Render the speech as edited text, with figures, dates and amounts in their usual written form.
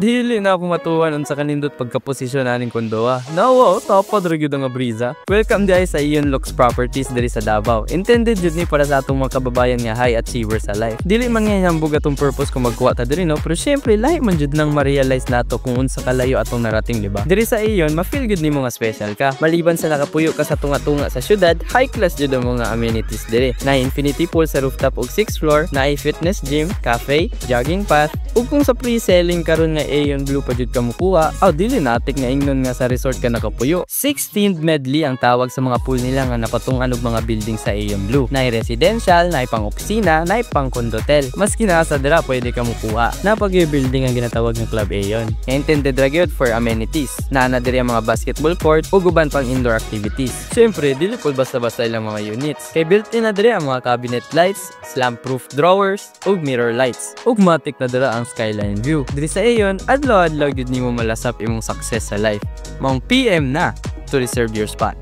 Dili na ako matuwan unsa kanindot pagkaposisyon aning kondoa. Nawa, tapad ra gyud nga brisa. Welcome guys sa Ion Lux Properties diri sa Davao. Intended jud ni para sa atong mga kababayan nga high achievers sa life. Dili man nga hambog atong purpose kung magkuha ta diri no, pero syempre lahi man jud nang ma-realize nato kung unsa kalayo atong narating, di ba? Diri sa Ion, ma-feel gud nimo nga special ka. Maliban sa nakapuyo ka sa tunga-tunga sa syudad, high class jud ang mga amenities diri. Na infinity pool sa rooftop og 6th floor, na fitness gym, cafe, jogging path, ug kung sa pre-selling karon nga Aeon Blue pa jud ka mukuha, dili natik nga ingnon nga sa resort ka nakapuyo. 16th medley ang tawag sa mga pool nila nga napatungan og mga building sa Aeon Blue. Nay residential, nay pang opisina, nay pang condotel. Maski na sa dira pwede ka mukuha. Napag-building ang ginatawag ng Club Aeon. Intended ra gyud for amenities. Naa na diri ang mga basketball court ug uban pang indoor activities. Syempre, dili pud basta-basta ilang mga units. Kay built-in na diri ang mga cabinet lights, slam-proof drawers, ug mirror lights. Ug matik na dira ang skyline view. Diri sa Aeon, adlaw-adlaw gyud nimo malasap imong success sa life. Maong PM na to reserve your spot.